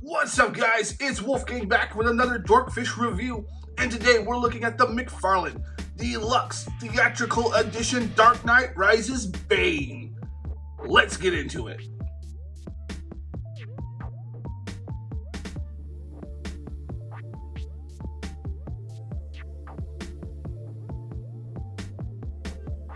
What's up, guys? It's Wolfgang back with another Dorkfish review, and today we're looking at the McFarlane Deluxe Theatrical Edition Dark Knight Rises Bane. Let's get into it.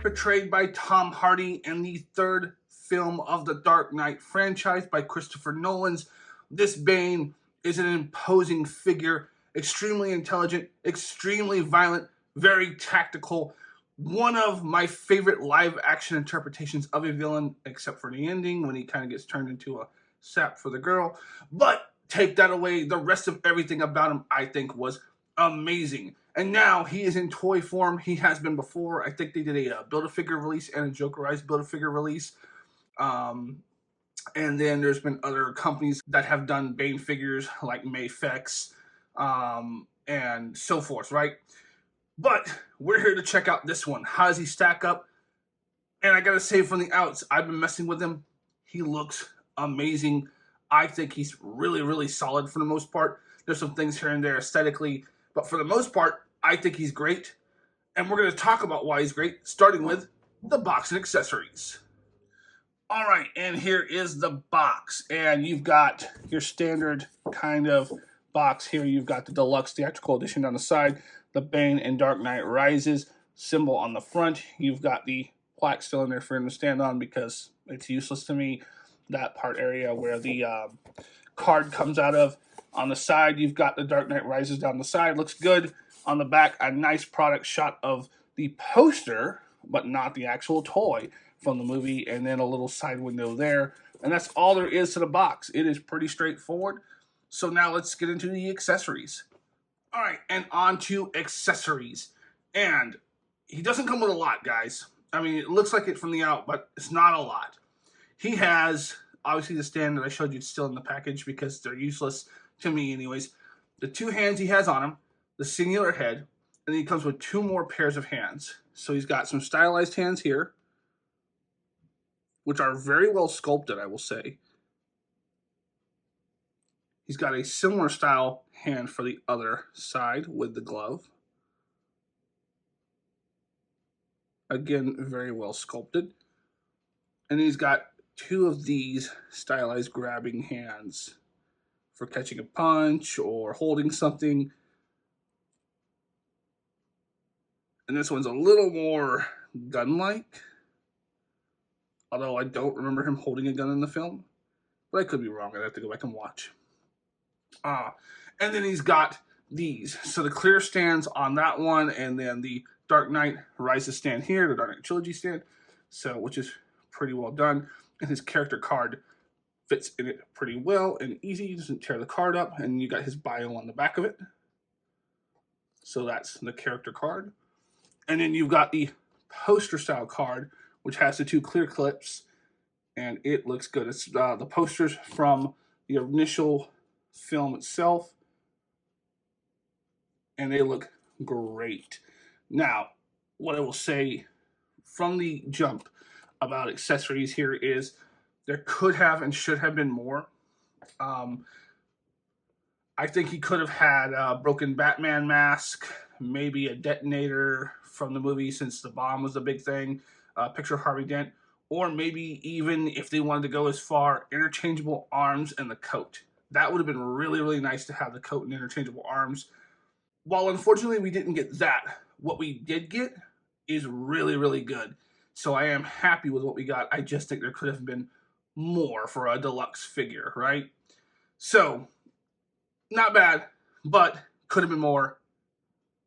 Portrayed by Tom Hardy in the third film of the Dark Knight franchise by Christopher Nolan's, this Bane is an imposing figure, extremely intelligent, extremely violent, very tactical. One of my favorite live-action interpretations of a villain, except for the ending when he kind of gets turned into a sap for the girl. But take that away, the rest of everything about him, I think, was amazing. And now he is in toy form. He has been before. I think they did a Build-A-Figure release and a Jokerized Build-A-Figure release. And then there's been other companies that have done Bane figures like Mayfex and so forth, right? But we're here to check out this one. How does he stack up? And I gotta say from the outs, I've been messing with him. He looks amazing. I think he's really, really solid for the most part. There's some things here and there aesthetically, but for the most part, I think he's great. And we're gonna talk about why he's great, starting with the box and accessories. All right, and here is the box, and you've got your standard kind of box here. You've got the Deluxe Theatrical Edition on the side, the Bane and Dark Knight Rises symbol on the front. You've got the plaque still in there for him to stand on because it's useless to me, that part area where the card comes out of. On the side, you've got the Dark Knight Rises down the side. Looks good. On the back, a nice product shot of the poster, but not the actual toy from the movie, and then a little side window there. And that's all there is to the box. It is pretty straightforward. So now let's get into the accessories. All right, and on to accessories. And he doesn't come with a lot, guys. I mean, it looks like it from the out, but it's not a lot. He has, obviously, the stand that I showed you is still in the package because they're useless to me anyways. The two hands he has on him, the singular head, and then he comes with two more pairs of hands. So he's got some stylized hands here, which are very well sculpted, I will say. He's got a similar style hand for the other side with the glove. Again, very well sculpted. And he's got two of these stylized grabbing hands for catching a punch or holding something. And this one's a little more gun-like, although I don't remember him holding a gun in the film. But I could be wrong. I'd have to go back and watch. And then he's got these. So the clear stands on that one, and then the Dark Knight Rises stand here, the Dark Knight Trilogy stand, so which is pretty well done. And his character card fits in it pretty well and easy. He doesn't tear the card up, and you got his bio on the back of it. So that's the character card. And then you've got the poster style card, which has the two clear clips, and it looks good. It's the posters from the initial film itself, and they look great. Now, what I will say from the jump about accessories here is there could have and should have been more. I think he could have had a broken Batman mask, maybe a detonator from the movie since the bomb was a big thing, picture of Harvey Dent, or maybe even if they wanted to go as far, interchangeable arms and the coat. That would have been really, really nice to have the coat and interchangeable arms. While unfortunately we didn't get that, what we did get is really, really good. So I am happy with what we got. I just think there could have been more for a deluxe figure, right? So, not bad, but could have been more.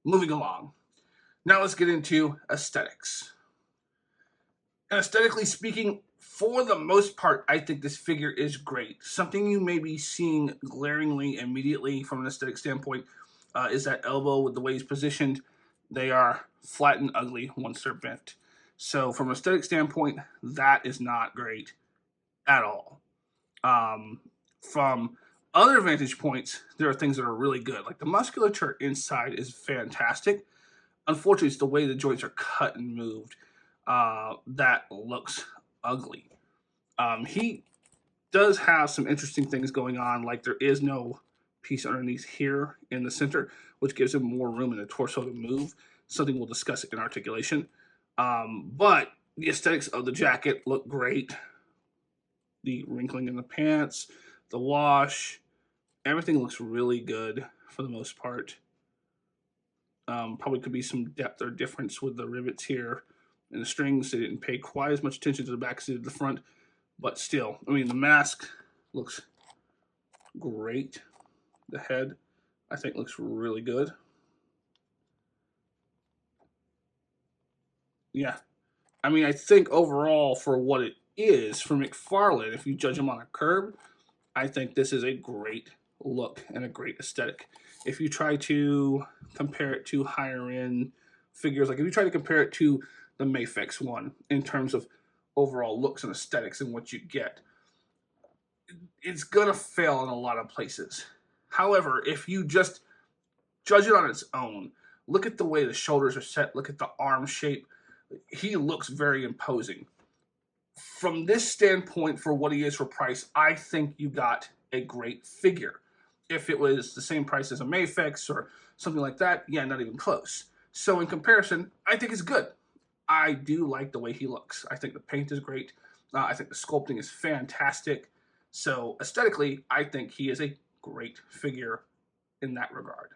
Moving along. Now let's get into aesthetics. And aesthetically speaking, for the most part, I think this figure is great. Something you may be seeing glaringly immediately from an aesthetic standpoint is that elbow with the way he's positioned. They are flat and ugly once they're bent. So from an aesthetic standpoint, that is not great at all. From other vantage points, there are things that are really good. Like the musculature inside is fantastic. Unfortunately, it's the way the joints are cut and moved that looks ugly. He does have some interesting things going on, like there is no piece underneath here in the center, which gives him more room in the torso to move. Something we'll discuss in articulation. But the aesthetics of the jacket look great. The wrinkling in the pants, the wash, everything looks really good for the most part. Probably could be some depth or difference with the rivets here and the strings. They didn't pay quite as much attention to the back as they did the front, but still, I mean, the mask looks great. The head, I think, looks really good. Yeah, I mean, I think overall for what it is for McFarlane, if you judge him on a curve, I think this is a great look and a great aesthetic. If you try to compare it to higher end figures, like if you try to compare it to the Mafex one in terms of overall looks and aesthetics and what you get, it's gonna fail in a lot of places. However, if you just judge it on its own, look at the way the shoulders are set, look at the arm shape, he looks very imposing. From this standpoint, for what he is for price, I think you got a great figure. If it was the same price as a Mafex or something like that, yeah, not even close. So in comparison, I think it's good. I do like the way he looks. I think the paint is great. I think the sculpting is fantastic. So aesthetically, I think he is a great figure in that regard.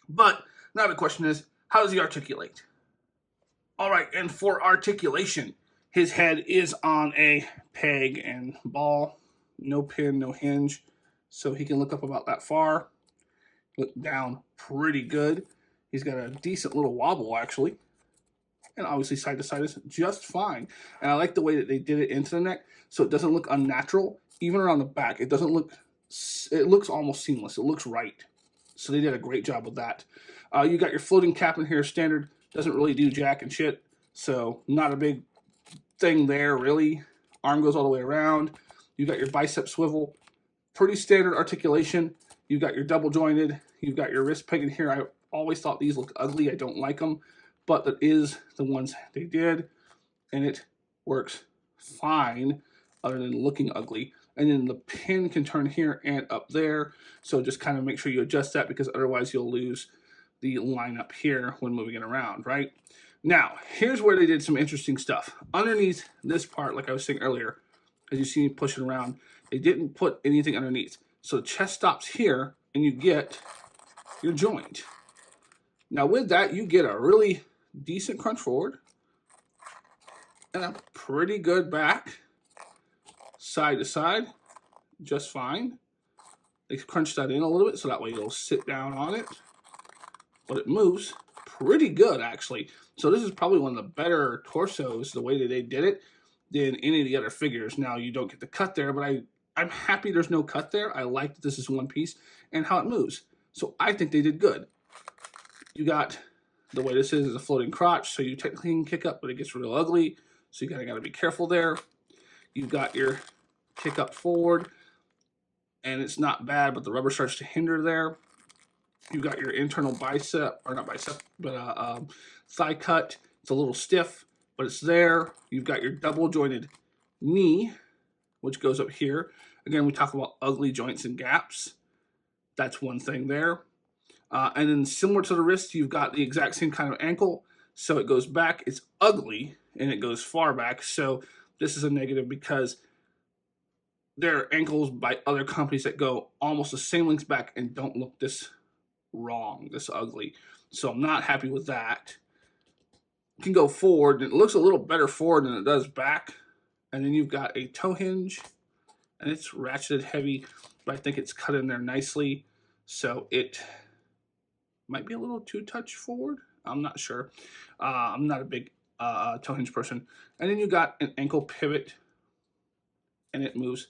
But now the question is, how does he articulate? All right, and for articulation, his head is on a peg and ball, no pin, no hinge, so he can look up about that far, look down pretty good. He's got a decent little wobble, actually, and obviously side to side is just fine. And I like the way that they did it into the neck, so it doesn't look unnatural. Even around the back, it doesn't look, it looks almost seamless. It looks right. So they did a great job with that. You got your floating cap in here, standard, doesn't really do jack and shit, so not a big thing there, really. Arm goes all the way around. You got your bicep swivel. Pretty standard articulation. You've got your double jointed. You've got your wrist peg in here. I always thought these looked ugly. I don't like them. But that is the ones they did. And it works fine other than looking ugly. And then the pin can turn here and up there. So just kind of make sure you adjust that because otherwise you'll lose the line up here when moving it around, right? Now, here's where they did some interesting stuff. Underneath this part, like I was saying earlier, as you see me pushing around, they didn't put anything underneath. So the chest stops here, and you get your joint. Now with that, you get a really decent crunch forward, and a pretty good back, side to side, just fine. They crunch that in a little bit, so that way it'll sit down on it. But it moves pretty good, actually. So this is probably one of the better torsos, the way that they did it, than any of the other figures. Now, you don't get the cut there, but I'm happy there's no cut there. I like that this is one piece and how it moves. So I think they did good. You got the way this is a floating crotch, so you technically can kick up, but it gets real ugly. So you gotta be careful there. You've got your kick up forward, and it's not bad, but the rubber starts to hinder there. You've got your internal bicep, or not bicep, but thigh cut. It's a little stiff, but it's there. You've got your double jointed knee, which goes up here. Again, we talk about ugly joints and gaps. That's one thing there. And then similar to the wrist, you've got the exact same kind of ankle. So it goes back. It's ugly, and it goes far back. So this is a negative because there are ankles by other companies that go almost the same length back and don't look this wrong, this ugly. So I'm not happy with that. You can go forward, and it looks a little better forward than it does back. And then you've got a toe hinge, and it's ratcheted heavy, but I think it's cut in there nicely. So it might be a little too touch forward. I'm not sure. I'm not a big toe hinge person. And then you got an ankle pivot, and it moves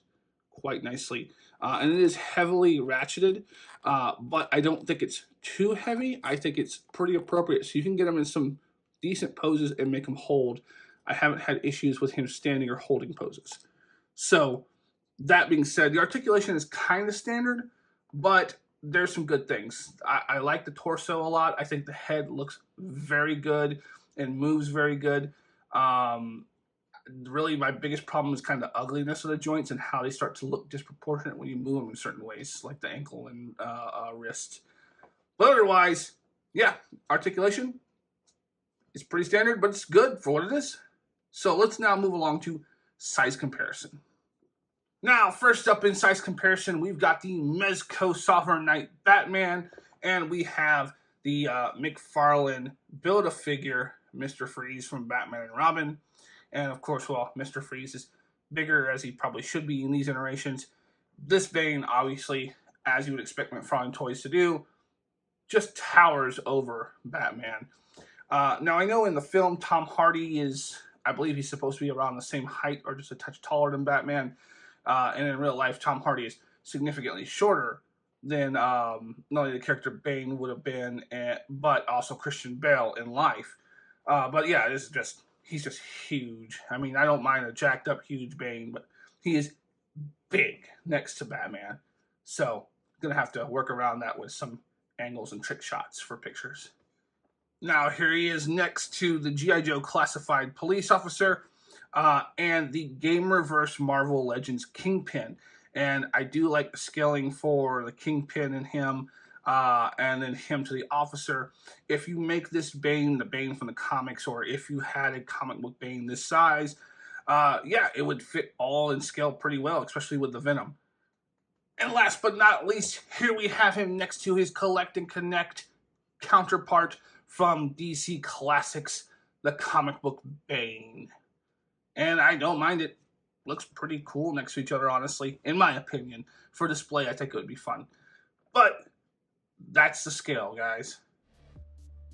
quite nicely. And it is heavily ratcheted, but I don't think it's too heavy. I think it's pretty appropriate. So you can get them in some decent poses and make them hold. I haven't had issues with him standing or holding poses. So that being said, the articulation is kind of standard, but there's some good things. I like the torso a lot. I think the head looks very good and moves very good. Really, my biggest problem is kind of the ugliness of the joints and how they start to look disproportionate when you move them in certain ways, like the ankle and wrist. But otherwise, yeah, articulation is pretty standard, but it's good for what it is. So let's now move along to size comparison. Now, first up in size comparison, we've got the Mezco Sovereign Knight Batman, and we have the McFarlane Build-A-Figure Mr. Freeze from Batman and Robin. And of course, well, Mr. Freeze is bigger, as he probably should be in these iterations. This Bane, obviously, as you would expect McFarlane Toys to do, just towers over Batman. Now, I know in the film, Tom Hardy is, I believe he's supposed to be around the same height or just a touch taller than Batman. And in real life, Tom Hardy is significantly shorter than not only the character Bane would have been, but also Christian Bale in life. But yeah, he's just huge. I mean, I don't mind a jacked up huge Bane, but he is big next to Batman. So I'm going to have to work around that with some angles and trick shots for pictures. Now, here he is next to the G.I. Joe classified police officer and the Gamerverse Marvel Legends Kingpin. And I do like the scaling for the Kingpin and him, and then him to the officer. If you make this Bane the Bane from the comics, or if you had a comic book Bane this size, yeah, it would fit all in scale pretty well, especially with the Venom. And last but not least, here we have him next to his Collect and Connect counterpart from DC Classics, the comic book Bane. And I don't mind it. Looks pretty cool next to each other, honestly, in my opinion. For display, I think it would be fun. But that's the scale, guys.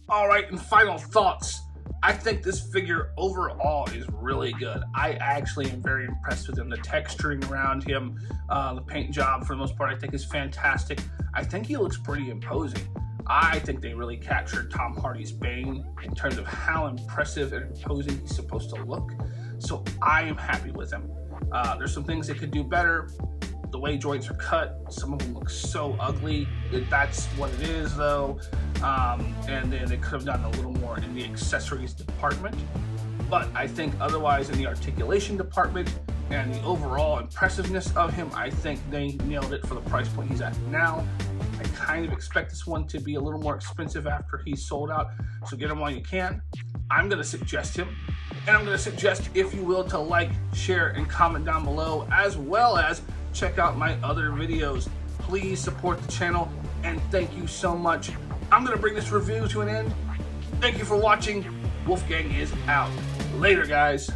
All right, and final thoughts. I think this figure overall is really good. I actually am very impressed with him. The texturing around him, the paint job for the most part, I think is fantastic. I think he looks pretty imposing. I think they really captured Tom Hardy's Bane in terms of how impressive and imposing he's supposed to look. So I am happy with him. There's some things they could do better. The way joints are cut, some of them look so ugly. That's what it is, though. And then they could have done a little more in the accessories department. But I think otherwise in the articulation department and the overall impressiveness of him, I think they nailed it for the price point he's at now. I kind of expect this one to be a little more expensive after he's sold out, so get him while you can. I'm going to suggest him, and I'm going to suggest, if you will, to like, share, and comment down below, as well as check out my other videos. Please support the channel, and thank you so much. I'm going to bring this review to an end. Thank you for watching. Wolfgang is out. Later, guys.